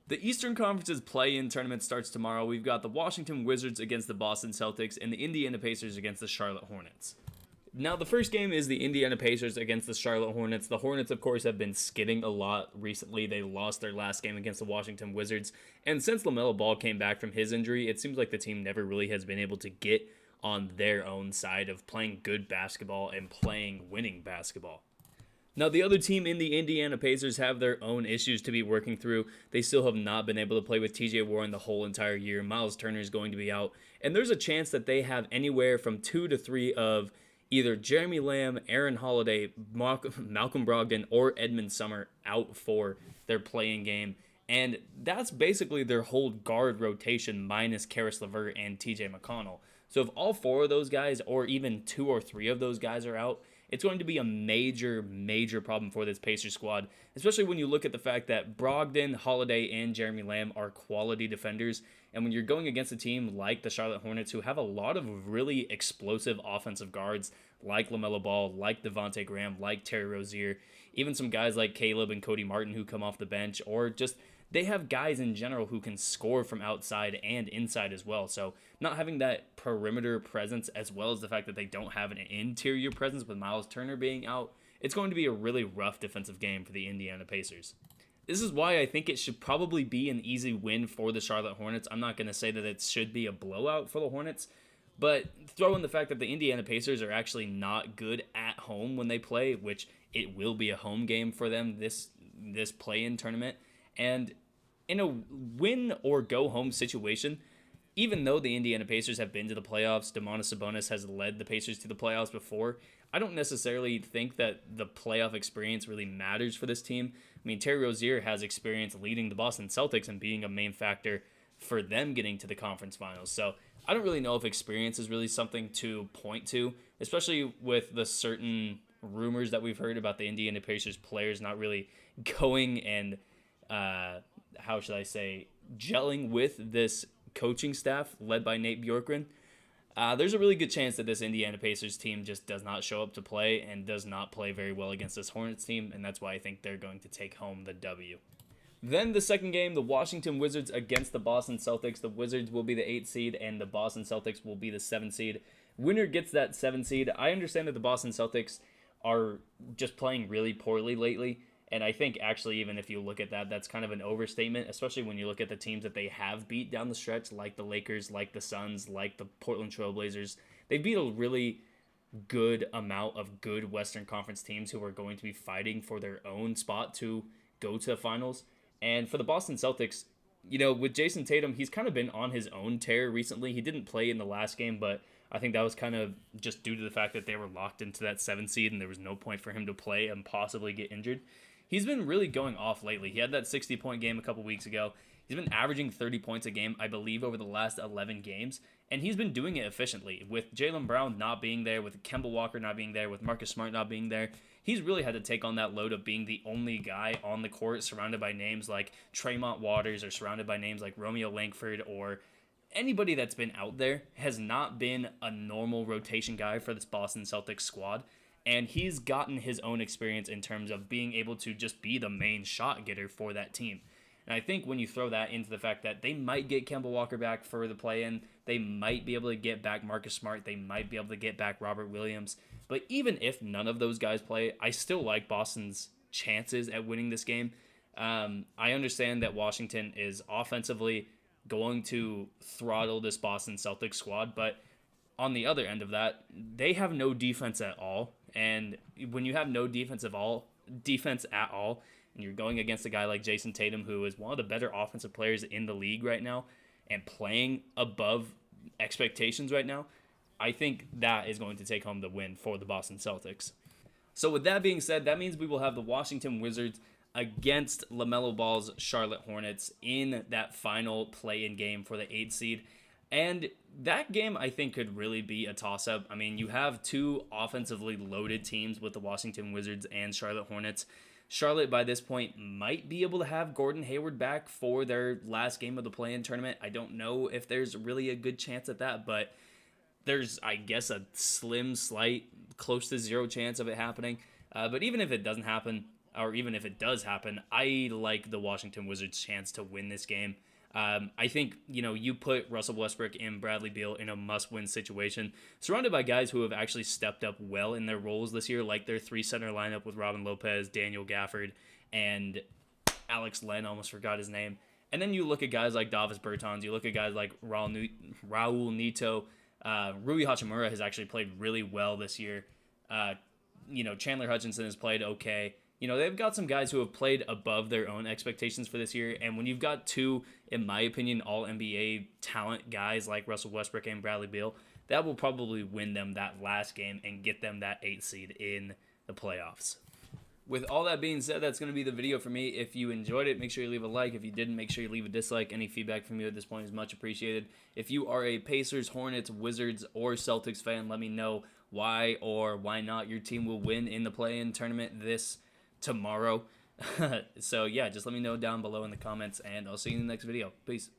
The Eastern Conference's play-in tournament starts tomorrow. We've got the Washington Wizards against the Boston Celtics and the Indiana Pacers against the Charlotte Hornets. Now, the first game is the Indiana Pacers against the Charlotte Hornets. The Hornets, of course, have been skidding a lot recently. They lost their last game against the Washington Wizards. And since LaMelo Ball came back from his injury, it seems like the team never really has been able to get on their own side of playing good basketball and playing winning basketball. Now, the other team in the Indiana Pacers have their own issues to be working through. They still have not been able to play with TJ Warren the whole entire year. Miles Turner is going to be out. And there's a chance that they have anywhere from 2 to 3 of either Jeremy Lamb, Aaron Holiday, Malcolm Brogdon, or Edmund Summer out for their playing game. And that's basically their whole guard rotation minus Karis LeVert and TJ McConnell. So if all 4 of those guys, or even 2 or 3 of those guys are out, it's going to be a major, major problem for this Pacers squad, especially when you look at the fact that Brogdon, Holiday, and Jeremy Lamb are quality defenders. And when you're going against a team like the Charlotte Hornets, who have a lot of really explosive offensive guards, like LaMelo Ball, like Devontae Graham, like Terry Rozier, even some guys like Caleb and Cody Martin who come off the bench, or just they have guys in general who can score from outside and inside as well. So not having that perimeter presence, as well as the fact that they don't have an interior presence with Miles Turner being out, it's going to be a really rough defensive game for the Indiana Pacers. This is why I think it should probably be an easy win for the Charlotte Hornets. I'm not going to say that it should be a blowout for the Hornets, but throw in the fact that the Indiana Pacers are actually not good at home when they play, which it will be a home game for them this play-in tournament. And in a win or go home situation, even though the Indiana Pacers have been to the playoffs, Domantas Sabonis has led the Pacers to the playoffs before, I don't necessarily think that the playoff experience really matters for this team. I mean, Terry Rozier has experience leading the Boston Celtics and being a main factor for them getting to the conference finals. So I don't really know if experience is really something to point to, especially with the certain rumors that we've heard about the Indiana Pacers players not really going and how should I say, gelling with this coaching staff led by Nate Bjorkgren. There's a really good chance that this Indiana Pacers team just does not show up to play and does not play very well against this Hornets team, and that's why I think they're going to take home the W. Then the second game, the Washington Wizards against the Boston Celtics. The Wizards will be the 8th seed, and the Boston Celtics will be the 7th seed. Winner gets that 7th seed. I understand that the Boston Celtics are just playing really poorly lately, and I think actually even if you look at that, that's kind of an overstatement, especially when you look at the teams that they have beat down the stretch, like the Lakers, like the Suns, like the Portland Trailblazers. They beat a really good amount of good Western Conference teams who are going to be fighting for their own spot to go to the finals. And for the Boston Celtics, you know, with Jason Tatum, he's kind of been on his own tear recently. He didn't play in the last game, but I think that was kind of just due to the fact that they were locked into that 7th seed and there was no point for him to play and possibly get injured. He's been really going off lately. He had that 60-point game a couple weeks ago. He's been averaging 30 points a game, I believe, over the last 11 games, and he's been doing it efficiently. With Jaylen Brown not being there, with Kemba Walker not being there, with Marcus Smart not being there, he's really had to take on that load of being the only guy on the court surrounded by names like Tremont Waters or surrounded by names like Romeo Langford or anybody that's been out there has not been a normal rotation guy for this Boston Celtics squad. And he's gotten his own experience in terms of being able to just be the main shot getter for that team. And I think when you throw that into the fact that they might get Kemba Walker back for the play-in, they might be able to get back Marcus Smart, they might be able to get back Robert Williams. But even if none of those guys play, I still like Boston's chances at winning this game. I understand that Washington is offensively going to throttle this Boston Celtics squad, but on the other end of that, they have no defense at all. And when you have no defense at all, and you're going against a guy like Jason Tatum, who is one of the better offensive players in the league right now, and playing above expectations right now, I think that is going to take home the win for the Boston Celtics. So with that being said, that means we will have the Washington Wizards against LaMelo Ball's Charlotte Hornets in that final play-in game for the 8th seed. And that game, I think, could really be a toss-up. I mean, you have two offensively loaded teams with the Washington Wizards and Charlotte Hornets. Charlotte, by this point, might be able to have Gordon Hayward back for their last game of the play-in tournament. I don't know if there's really a good chance at that, but there's, I guess, a slim, slight, close to zero chance of it happening. But even if it doesn't happen, or even if it does happen, I like the Washington Wizards' chance to win this game. I think, you put Russell Westbrook and Bradley Beal in a must-win situation, surrounded by guys who have actually stepped up well in their roles this year, like their three-center lineup with Robin Lopez, Daniel Gafford, and Alex Len, almost forgot his name. And then you look at guys like Davis Bertans, you look at guys like Raul Neto, Rui Hachimura has actually played really well this year. Chandler Hutchinson has played okay. They've got some guys who have played above their own expectations for this year. And when you've got two, in my opinion, all NBA talent guys like Russell Westbrook and Bradley Beal, that will probably win them that last game and get them that 8th seed in the playoffs. With all that being said, that's going to be the video for me. If you enjoyed it, make sure you leave a like. If you didn't, make sure you leave a dislike. Any feedback from you at this point is much appreciated. If you are a Pacers, Hornets, Wizards, or Celtics fan, let me know why or why not your team will win in the play-in tournament this tomorrow. So yeah, just let me know down below in the comments, and I'll see you in the next video. Peace.